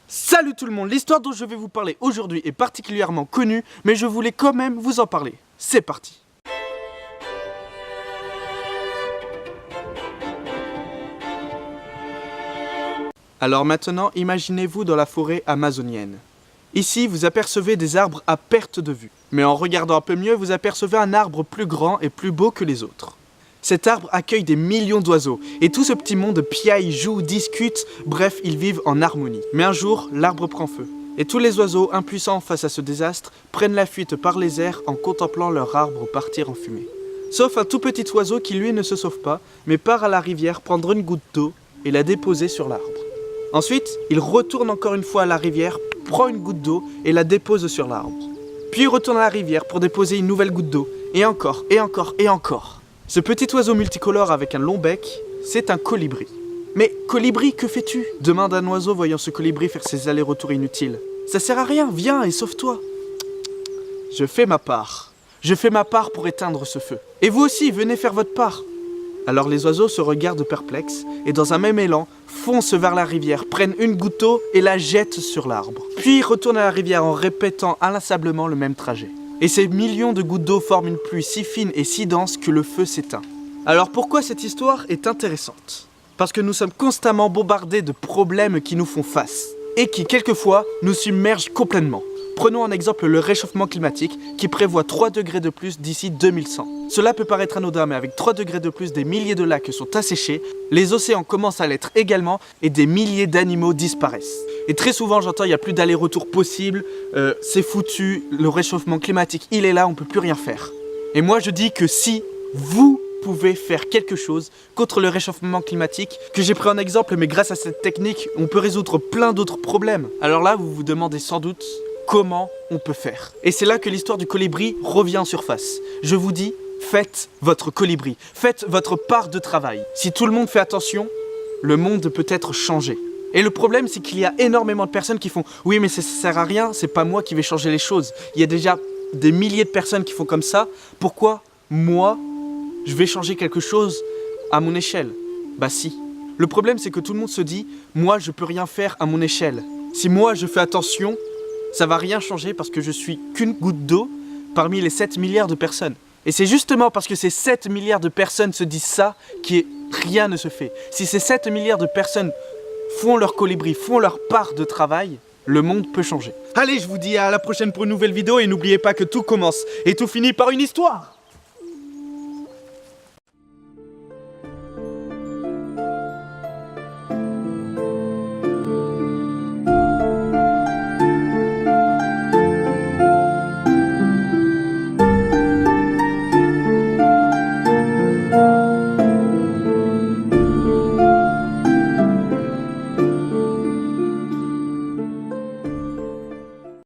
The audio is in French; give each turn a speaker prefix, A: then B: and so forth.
A: Salut tout le monde, l'histoire dont je vais vous parler aujourd'hui est particulièrement connue, mais je voulais quand même vous en parler. C'est parti. Alors maintenant, imaginez-vous dans la forêt amazonienne. Ici, vous apercevez des arbres à perte de vue. Mais en regardant un peu mieux, vous apercevez un arbre plus grand et plus beau que les autres. Cet arbre accueille des millions d'oiseaux, et tout ce petit monde piaille, joue, discute, bref, ils vivent en harmonie. Mais un jour, l'arbre prend feu. Et tous les oiseaux, impuissants face à ce désastre, prennent la fuite par les airs en contemplant leur arbre partir en fumée. Sauf un tout petit oiseau qui lui ne se sauve pas, mais part à la rivière prendre une goutte d'eau et la déposer sur l'arbre. Ensuite, il retourne encore une fois à la rivière, prend une goutte d'eau et la dépose sur l'arbre. Puis il retourne à la rivière pour déposer une nouvelle goutte d'eau, et encore, et encore, et encore. Ce petit oiseau multicolore avec un long bec, c'est un colibri. Mais colibri, que fais-tu ? Demande un oiseau voyant ce colibri faire ses allers-retours inutiles. Ça sert à rien, viens et sauve-toi. Je fais ma part. Je fais ma part pour éteindre ce feu. Et vous aussi, venez faire votre part. Alors les oiseaux se regardent perplexes et dans un même élan, foncent vers la rivière, prennent une goutte d'eau et la jettent sur l'arbre. Puis retournent à la rivière en répétant inlassablement le même trajet. Et ces millions de gouttes d'eau forment une pluie si fine et si dense que le feu s'éteint. Alors pourquoi cette histoire est intéressante ? Parce que nous sommes constamment bombardés de problèmes qui nous font face et qui, quelquefois, nous submergent complètement. Prenons en exemple le réchauffement climatique qui prévoit 3 degrés de plus d'ici 2100. Cela peut paraître anodin, mais avec 3 degrés de plus, des milliers de lacs sont asséchés, les océans commencent à l'être également et des milliers d'animaux disparaissent. Et très souvent j'entends il n'y a plus d'aller-retour possible, c'est foutu, le réchauffement climatique il est là, on ne peut plus rien faire. Et moi je dis que si vous pouvez faire quelque chose contre le réchauffement climatique, que j'ai pris en exemple, mais grâce à cette technique, on peut résoudre plein d'autres problèmes. Alors là vous vous demandez sans doute comment on peut faire. Et c'est là que l'histoire du colibri revient en surface. Je vous dis, faites votre colibri, faites votre part de travail. Si tout le monde fait attention, le monde peut être changé. Et le problème, c'est qu'il y a énormément de personnes qui font « Oui, mais ça sert à rien, c'est pas moi qui vais changer les choses. » Il y a déjà des milliers de personnes qui font comme ça. Pourquoi moi, je vais changer quelque chose à mon échelle ? Bah si. Le problème, c'est que tout le monde se dit « Moi, je peux rien faire à mon échelle. Si moi, je fais attention, ça va rien changer parce que je suis qu'une goutte d'eau parmi les 7 milliards de personnes. » Et c'est justement parce que ces 7 milliards de personnes se disent ça que rien ne se fait. Si ces 7 milliards de personnes font leur colibri, font leur part de travail, le monde peut changer. Allez, je vous dis à la prochaine pour une nouvelle vidéo et n'oubliez pas que tout commence et tout finit par une histoire.